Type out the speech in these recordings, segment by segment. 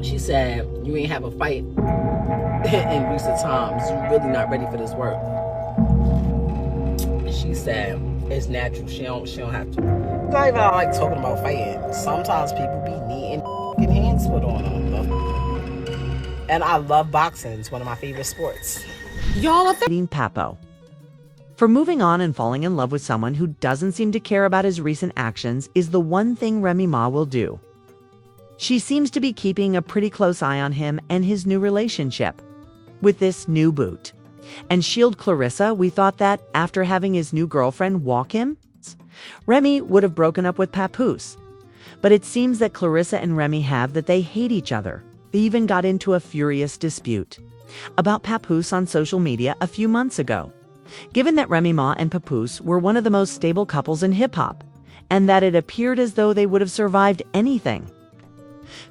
She said, you ain't have a fight in recent times. You really not ready for this work. She said, it's natural. She don't have to. It's not even I like talking about fighting. Sometimes people be needing fucking hands put on them. And I love boxing. It's one of my favorite sports. Y'all are Papo. For moving on and falling in love with someone who doesn't seem to care about his recent actions is the one thing Remy Ma will do. She seems to be keeping a pretty close eye on him and his new relationship with this new boot. And shield Clarissa, we thought that after having his new girlfriend walk him, Remy would have broken up with Papoose. But it seems that Clarissa and Remy have that they hate each other. They even got into a furious dispute about Papoose on social media a few months ago. Given that Remy Ma and Papoose were one of the most stable couples in hip-hop, and that it appeared as though they would have survived anything,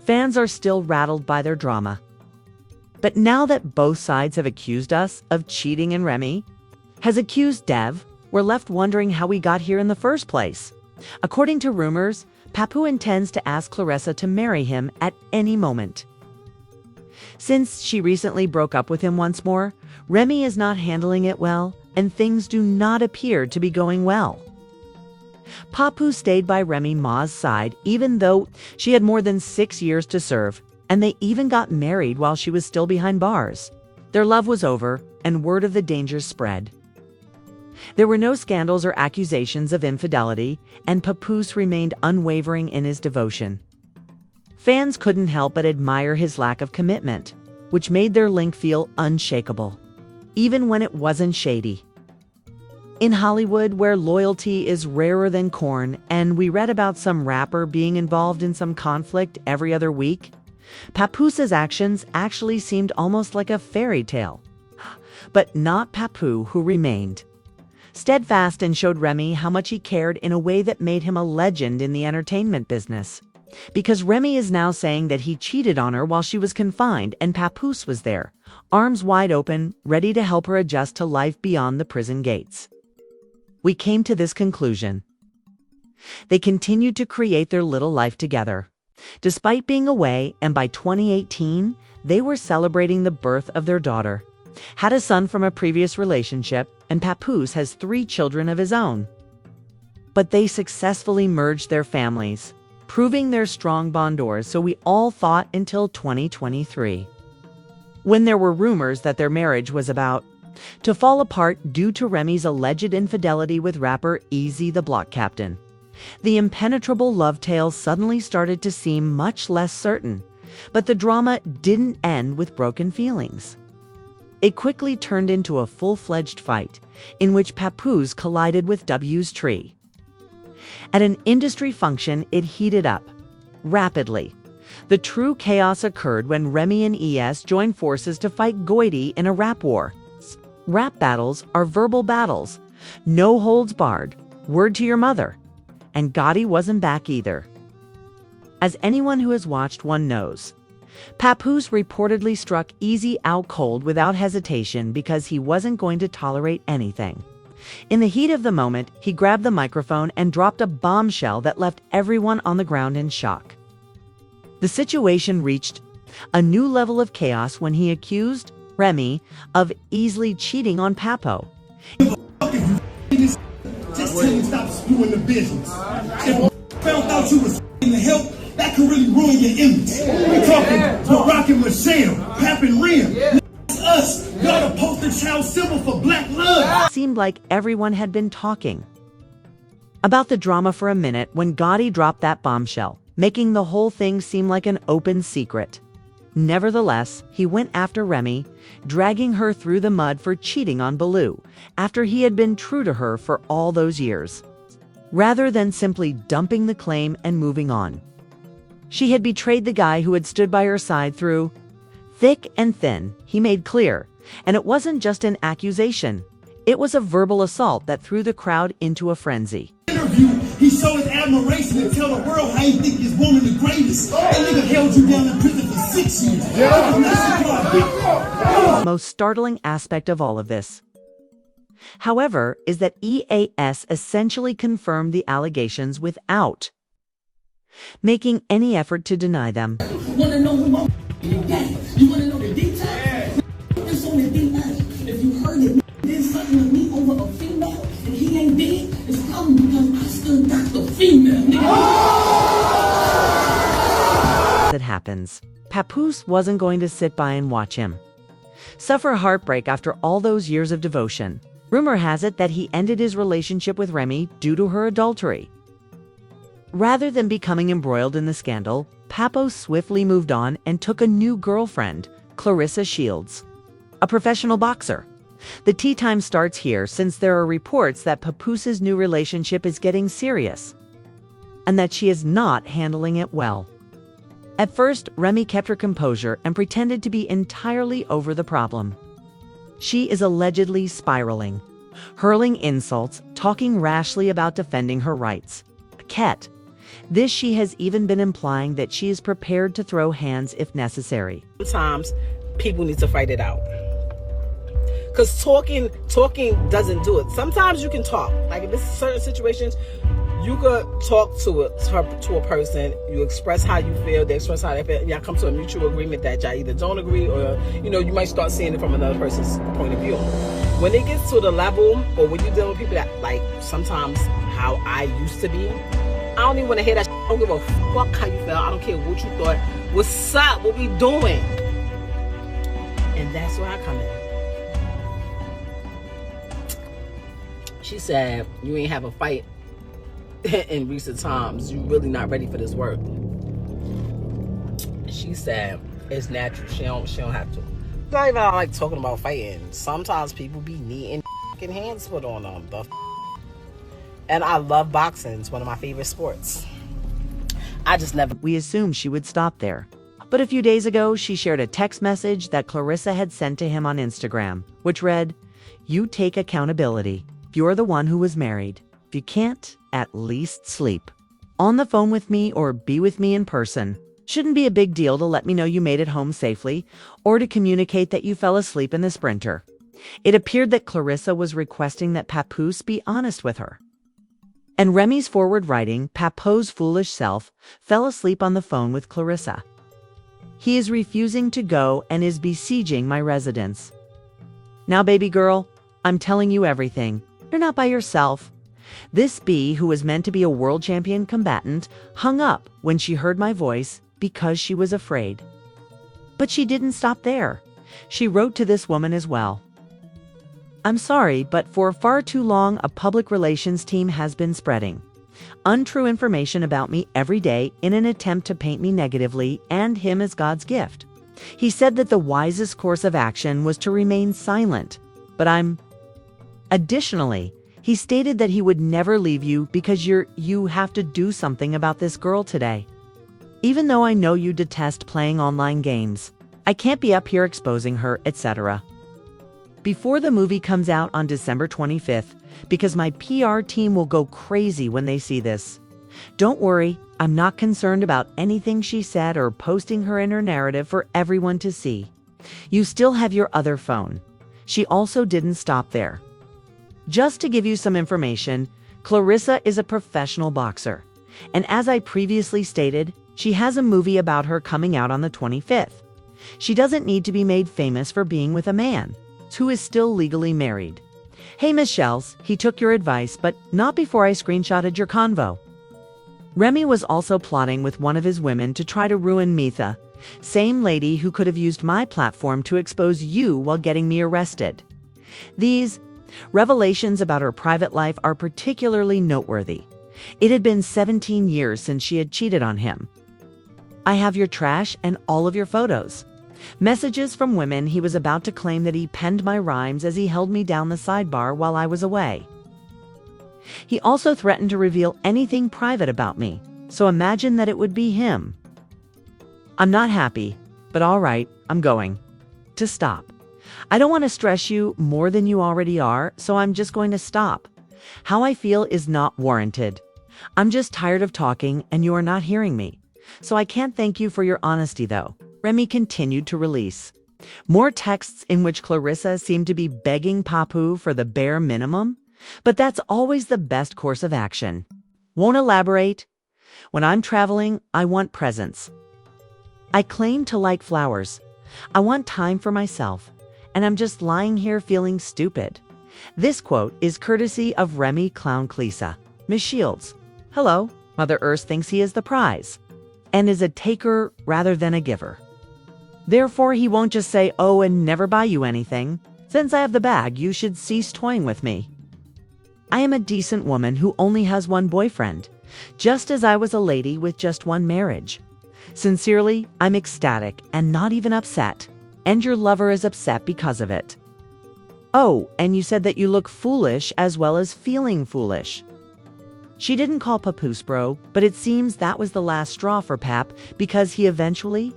fans are still rattled by their drama. But now that both sides have accused us of cheating and Remy has accused Dev, we're left wondering how we got here in the first place. According to rumors, Papoose intends to ask Clarissa to marry him at any moment. Since she recently broke up with him once more, Remy is not handling it well, and things do not appear to be going well. Papoose stayed by Remy Ma's side even though she had more than 6 years to serve, and they even got married while she was still behind bars. Their love was over, and word of the dangers spread. There were no scandals or accusations of infidelity, and Papoose remained unwavering in his devotion. Fans couldn't help but admire his lack of commitment, which made their link feel unshakable, even when it wasn't shady. In Hollywood, where loyalty is rarer than corn, and we read about some rapper being involved in some conflict every other week, Papoose's actions actually seemed almost like a fairy tale. But not Papoose, who remained steadfast and showed Remy how much he cared in a way that made him a legend in the entertainment business. Because Remy is now saying that he cheated on her while she was confined, and Papoose was there, arms wide open, ready to help her adjust to life beyond the prison gates. We came to this conclusion. They continued to create their little life together. Despite being away, and by 2018, they were celebrating the birth of their daughter, had a son from a previous relationship, and Papoose has 3 children of his own. But they successfully merged their families, proving their strong bondors, so we all thought until 2023, when there were rumors that their marriage was about to fall apart due to Remy's alleged infidelity with rapper Easy the Block Captain. The impenetrable love tale suddenly started to seem much less certain, but the drama didn't end with broken feelings. It quickly turned into a full-fledged fight, in which Papoose collided with W's tree. At an industry function, it heated up rapidly. The true chaos occurred when Remy and ES joined forces to fight Goity in a rap war. Rap battles are verbal battles, no holds barred, word to your mother. And Gotti wasn't back either. As anyone who has watched one knows, Papoose reportedly struck Easy out cold without hesitation because he wasn't going to tolerate anything. In the heat of the moment, he grabbed the microphone and dropped a bombshell that left everyone on the ground in shock. The situation reached a new level of chaos when he accused Remy of easily cheating on Papo. Just tell me stop spewing the business. If found out you was the help, that could really ruin your image. We're talking Barack and Michelle, Pap and Rim. Us, y'all the poster child symbol for black love. It seemed like everyone had been talking about the drama for a minute when Gotti dropped that bombshell, making the whole thing seem like an open secret. Nevertheless, he went after Remy, dragging her through the mud for cheating on Baloo after he had been true to her for all those years, rather than simply dumping the claim and moving on. She had betrayed the guy who had stood by her side through thick and thin, he made clear, and it wasn't just an accusation. It was a verbal assault that threw the crowd into a frenzy. Interview, he showed his admiration and tell the world how he think his woman the greatest. That nigga held you down in prison for 6 years. The most startling aspect of all of this, however, is that EAS essentially confirmed the allegations without making any effort to deny them. You want to know the details? It's on the D9. If you heard it, did something with me over a female and he ain't dead, it's probably because I still got the female, It happens. Papoose wasn't going to sit by and watch him suffer heartbreak after all those years of devotion. Rumor has it that he ended his relationship with Remy due to her adultery. Rather than becoming embroiled in the scandal, Papoose swiftly moved on and took a new girlfriend, Clarissa Shields, a professional boxer. The tea time starts here since there are reports that Papoose's new relationship is getting serious and that she is not handling it well. At first, Remy kept her composure and pretended to be entirely over the problem. She is allegedly spiraling, hurling insults, talking rashly about defending her rights. Ket. This she has even been implying that she is prepared to throw hands if necessary. Sometimes people need to fight it out. Because talking doesn't do it. Sometimes you can talk. Like if it's certain situations, you could talk to a person, you express how you feel, they express how they feel, and y'all come to a mutual agreement that y'all either don't agree or, you might start seeing it from another person's point of view. When it gets to the level, or when you deal with people that, like, sometimes how I used to be, I don't even want to hear that shit. I don't give a fuck how you feel. I don't care what you thought. What's up? What we doing? And that's where I come in. She said, you ain't have a fight in recent times. You really not ready for this work. She said it's natural. She don't have to. It's not even like talking about fighting. Sometimes people be needing hands put on them. And I love boxing. It's one of my favorite sports. I just never. We assumed she would stop there. But a few days ago, she shared a text message that Clarissa had sent to him on Instagram, which read, "You take accountability. You're the one who was married. If you can't, at least sleep. On the phone with me or be with me in person. Shouldn't be a big deal to let me know you made it home safely or to communicate that you fell asleep in the Sprinter." It appeared that Clarissa was requesting that Papoose be honest with her. And Remy's forward writing, Papoose's foolish self, fell asleep on the phone with Clarissa. He is refusing to go and is besieging my residence. Now, baby girl, I'm telling you everything. You're not by yourself. This bee, who was meant to be a world champion combatant, hung up when she heard my voice because she was afraid. But she didn't stop there. She wrote to this woman as well. "I'm sorry, but for far too long, a public relations team has been spreading untrue information about me every day in an attempt to paint me negatively and him as God's gift. He said that the wisest course of action was to remain silent, but I'm..." Additionally, he stated that he would never leave you because you have to do something about this girl today. Even though I know you detest playing online games, I can't be up here exposing her, etc. Before the movie comes out on December 25th, because my PR team will go crazy when they see this. Don't worry, I'm not concerned about anything she said or posting her in her narrative for everyone to see. You still have your other phone. She also didn't stop there. Just to give you some information, Clarissa is a professional boxer. And as I previously stated, she has a movie about her coming out on the 25th. She doesn't need to be made famous for being with a man who is still legally married. Hey, Miss Shells, he took your advice, but not before I screenshotted your convo. Remy was also plotting with one of his women to try to ruin Mitha, same lady who could have used my platform to expose you while getting me arrested. These revelations about her private life are particularly noteworthy. It had been 17 years since she had cheated on him. I have your trash and all of your photos. Messages from women he was about to claim that he penned my rhymes as he held me down the sidebar while I was away. He also threatened to reveal anything private about me, so imagine that it would be him. I'm not happy, but all right, I'm going to stop. I don't want to stress you more than you already are, so I'm just going to stop. How I feel is not warranted. I'm just tired of talking and you are not hearing me. So I can't thank you for your honesty though. Remy continued to release more texts in which Clarissa seemed to be begging Papoose for the bare minimum, but that's always the best course of action. Won't elaborate. When I'm traveling, I want presents. I claim to like flowers. I want time for myself, and I'm just lying here feeling stupid. This quote is courtesy of Remy Clown Cleesa. Miss Shields. Hello, Mother Earth thinks he is the prize, and is a taker rather than a giver. Therefore, he won't just say, oh, and never buy you anything. Since I have the bag, you should cease toying with me. I am a decent woman who only has one boyfriend, just as I was a lady with just one marriage. Sincerely, I'm ecstatic and not even upset, and your lover is upset because of it. Oh, and you said that you look foolish as well as feeling foolish. She didn't call Papoose bro, but it seems that was the last straw for Pap because he eventually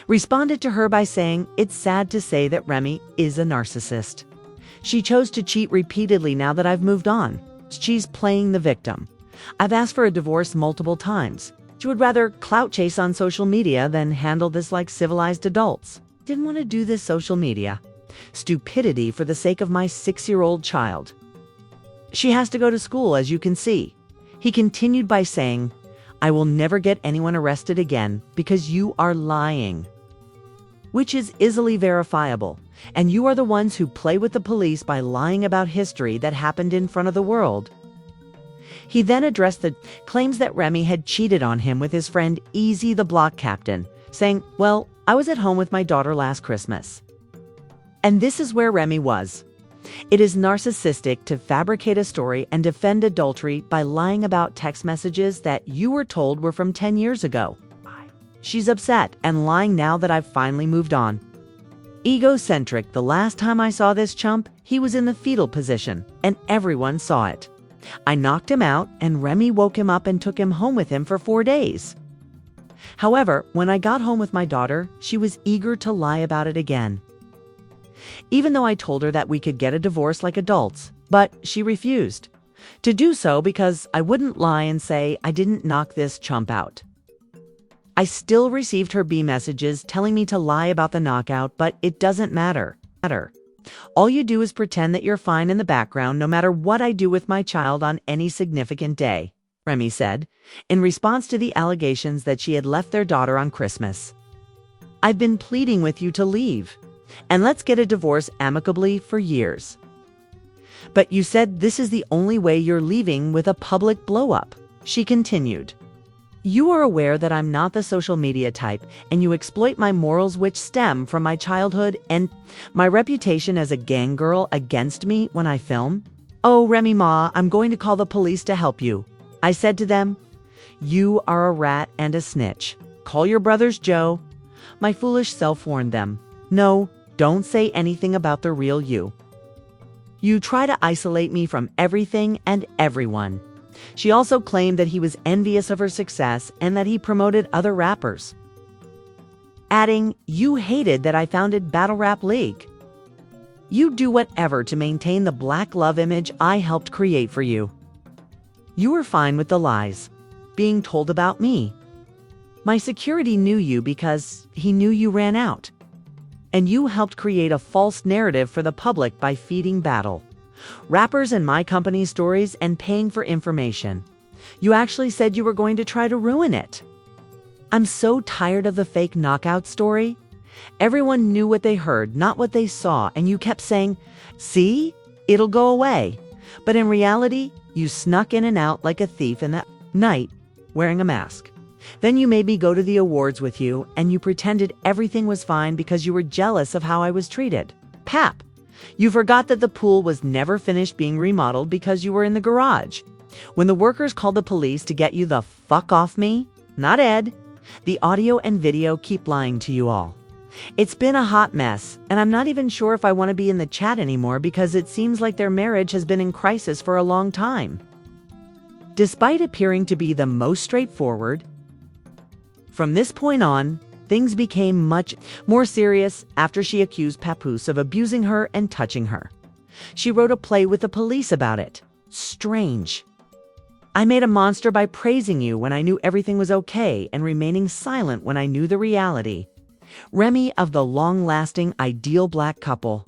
responded to her by saying, it's sad to say that Remy is a narcissist. She chose to cheat repeatedly now that I've moved on. She's playing the victim. I've asked for a divorce multiple times. She would rather clout chase on social media than handle this like civilized adults. Didn't want to do this social media stupidity for the sake of my 6-year-old child. She has to go to school, as you can see. He continued by saying, I will never get anyone arrested again because you are lying, which is easily verifiable, and you are the ones who play with the police by lying about history that happened in front of the world. He then addressed the claims that Remy had cheated on him with his friend Easy the Block Captain, saying, well, I was at home with my daughter last Christmas. And this is where Remy was. It is narcissistic to fabricate a story and defend adultery by lying about text messages that you were told were from 10 years ago. She's upset and lying now that I've finally moved on. Egocentric, the last time I saw this chump, he was in the fetal position, and everyone saw it. I knocked him out, and Remy woke him up and took him home with him for 4 days. However, when I got home with my daughter, she was eager to lie about it again. Even though I told her that we could get a divorce like adults, but she refused to do so because I wouldn't lie and say I didn't knock this chump out. I still received her B messages telling me to lie about the knockout, but it doesn't matter. All you do is pretend that you're fine in the background no matter what I do with my child on any significant day, Remy said, in response to the allegations that she had left their daughter on Christmas. I've been pleading with you to leave, and let's get a divorce amicably for years. But you said this is the only way you're leaving with a public blow-up, she continued. You are aware that I'm not the social media type, and you exploit my morals which stem from my childhood and my reputation as a gang girl against me when I film? Oh, Remy Ma, I'm going to call the police to help you. I said to them, you are a rat and a snitch. Call your brothers Joe. My foolish self warned them. No, don't say anything about the real you. You try to isolate me from everything and everyone. She also claimed that he was envious of her success and that he promoted other rappers, adding, you hated that I founded Battle Rap League. You do whatever to maintain the black love image I helped create for you. You were fine with the lies, being told about me. My security knew you because he knew you ran out. And you helped create a false narrative for the public by feeding Battle rappers and my company's stories and paying for information. You actually said you were going to try to ruin it. I'm so tired of the fake knockout story. Everyone knew what they heard, not what they saw, and you kept saying, see, it'll go away. But in reality, you snuck in and out like a thief in that night, wearing a mask. Then you made me go to the awards with you, and you pretended everything was fine because you were jealous of how I was treated. Pap, you forgot that the pool was never finished being remodeled because you were in the garage. When the workers called the police to get you the fuck off me, not Ed, the audio and video keep lying to you all. It's been a hot mess, and I'm not even sure if I want to be in the chat anymore because it seems like their marriage has been in crisis for a long time. Despite appearing to be the most straightforward, from this point on, things became much more serious after she accused Papoose of abusing her and touching her. She wrote a play with the police about it. Strange. I made a monster by praising you when I knew everything was okay and remaining silent when I knew the reality. Remy of the long-lasting ideal black couple.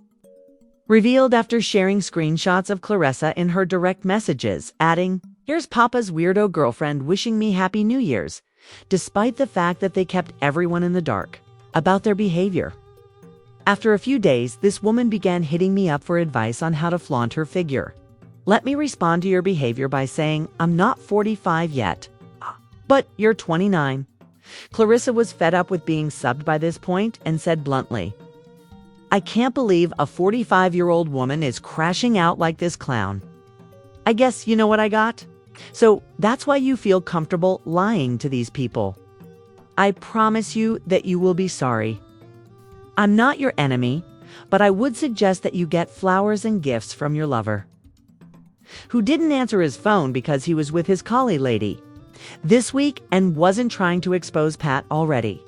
Revealed after sharing screenshots of Clarissa in her direct messages, adding, here's Papa's weirdo girlfriend wishing me Happy New Year's. despite the fact that they kept everyone in the dark about their behavior. After a few days, this woman began hitting me up for advice on how to flaunt her figure. Let me respond to your behavior by saying, I'm not 45 yet, but you're 29. Clarissa was fed up with being subbed by this point and said bluntly, I can't believe a 45-year-old woman is crashing out like this clown. I guess you know what I got? So that's why you feel comfortable lying to these people. I promise you that you will be sorry. I'm not your enemy, but I would suggest that you get flowers and gifts from your lover, who didn't answer his phone because he was with his collie lady this week and wasn't trying to expose Pat already.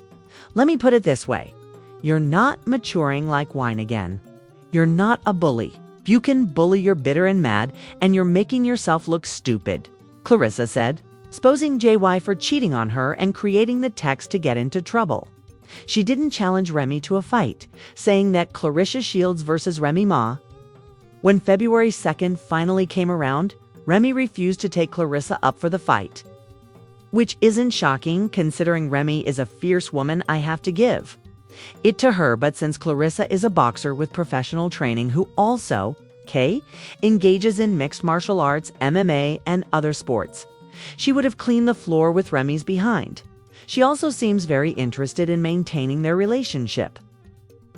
Let me put it this way. You're not maturing like wine again. You're not a bully. You can bully you're bitter and mad, and you're making yourself look stupid, Clarissa said, exposing JY for cheating on her and creating the text to get into trouble. She didn't challenge Remy to a fight, saying that Clarissa Shields versus Remy Ma. When February 2nd finally came around, Remy refused to take Clarissa up for the fight, which isn't shocking considering Remy is a fierce woman. I have to give it to her, but since Clarissa is a boxer with professional training who also, engages in mixed martial arts, MMA, and other sports, she would have cleaned the floor with Remy's behind. She also seems very interested in maintaining their relationship,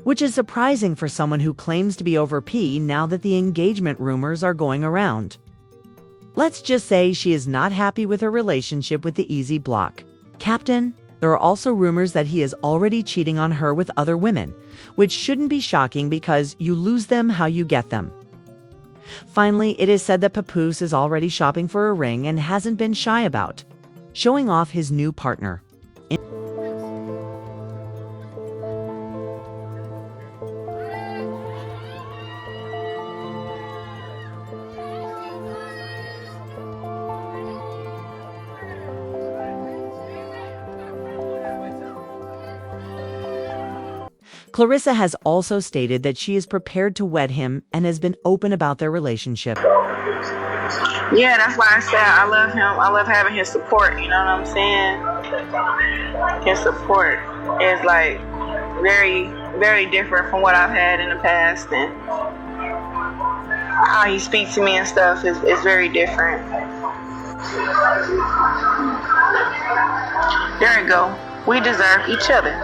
which is surprising for someone who claims to be over P now that the engagement rumors are going around. Let's just say she is not happy with her relationship with the Easy Block captain. There are also rumors that he is already cheating on her with other women, which shouldn't be shocking because you lose them how you get them. Finally, it is said that Papoose is already shopping for a ring and hasn't been shy about showing off his new partner. Clarissa has also stated that she is prepared to wed him and has been open about their relationship. Yeah, that's why I said I love him. I love having his support, you know what I'm saying? His support is like very, very different from what I've had in the past, and how he speaks to me and stuff is very different. There you go. We deserve each other.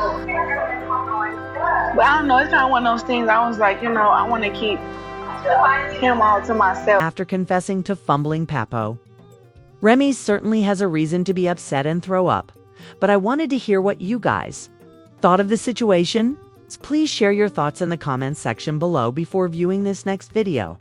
But I don't know, it's kind of one of those things I was like, I want to keep him all to myself. After confessing to fumbling Papo, Remy certainly has a reason to be upset and throw up, but I wanted to hear what you guys thought of the situation. Please share your thoughts in the comments section below before viewing this next video.